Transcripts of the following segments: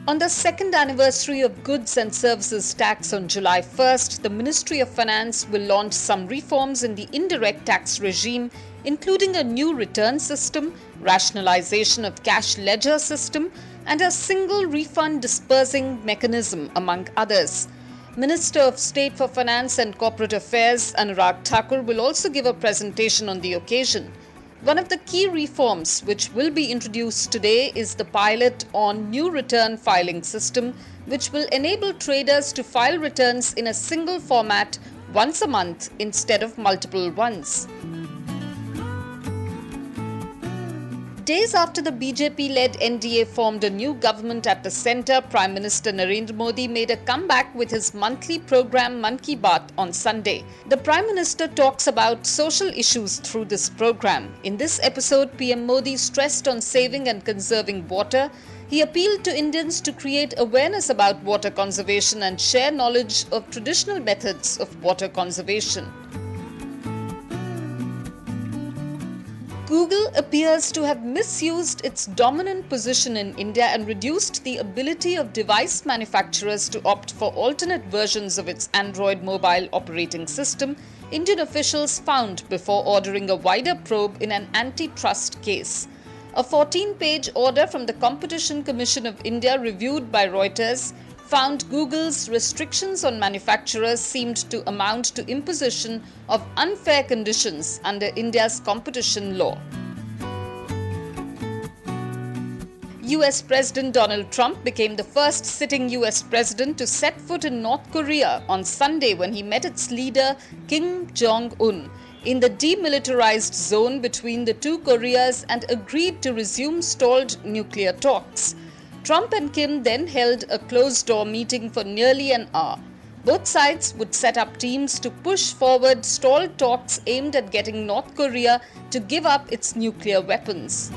On the second anniversary of Goods and Services Tax on July 1st, the Ministry of Finance will launch some reforms in the indirect tax regime, including a new return system, rationalization of cash ledger system, and a single refund dispersing mechanism, among others. Minister of State for Finance and Corporate Affairs Anurag Thakur will also give a presentation on the occasion. One of the key reforms which will be introduced today is the pilot on new return filing system, which will enable traders to file returns in a single format once a month instead of multiple ones. Days after the BJP-led NDA formed a new government at the centre, Prime Minister Narendra Modi made a comeback with his monthly programme Mann Ki Baat on Sunday. The Prime Minister talks about social issues through this programme. In this episode, PM Modi stressed on saving and conserving water. He appealed to Indians to create awareness about water conservation and share knowledge of traditional methods of water conservation. Google appears to have misused its dominant position in India and reduced the ability of device manufacturers to opt for alternate versions of its Android mobile operating system, Indian officials found before ordering a wider probe in an antitrust case. A 14-page order from the Competition Commission of India, reviewed by Reuters, found Google's restrictions on manufacturers seemed to amount to imposition of unfair conditions under India's competition law. US President Donald Trump became the first sitting US president to set foot in North Korea on Sunday when he met its leader Kim Jong-un in the demilitarized zone between the two Koreas and agreed to resume stalled nuclear talks. Trump and Kim then held a closed-door meeting for nearly an hour. Both sides would set up teams to push forward stalled talks aimed at getting North Korea to give up its nuclear weapons.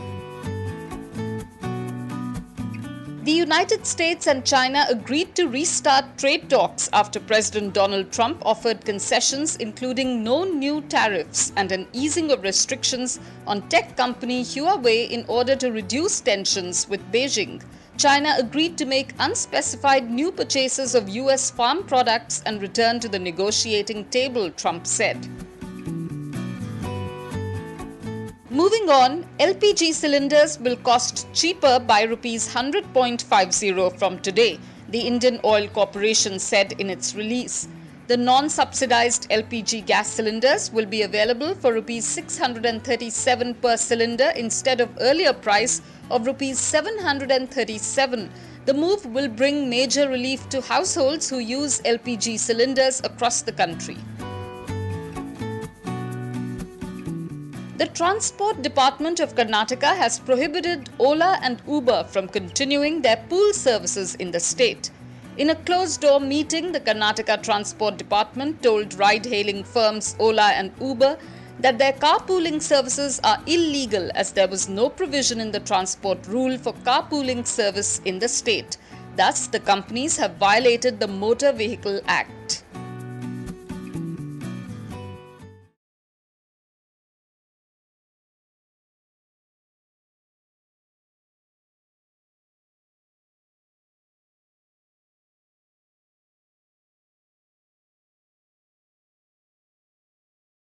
The United States and China agreed to restart trade talks after President Donald Trump offered concessions including no new tariffs and an easing of restrictions on tech company Huawei in order to reduce tensions with Beijing. China agreed to make unspecified new purchases of US farm products and return to the negotiating table, Trump said. Moving on, LPG cylinders will cost cheaper by Rs 100.50 from today, the Indian Oil Corporation said in its release. The non-subsidized LPG gas cylinders will be available for Rs 637 per cylinder instead of earlier price of Rs 737. The move will bring major relief to households who use LPG cylinders across the country. The Transport Department of Karnataka has prohibited Ola and Uber from continuing their pool services in the state. In a closed-door meeting, the Karnataka Transport Department told ride-hailing firms Ola and Uber that their carpooling services are illegal as there was no provision in the transport rule for carpooling service in the state. Thus, the companies have violated the Motor Vehicle Act.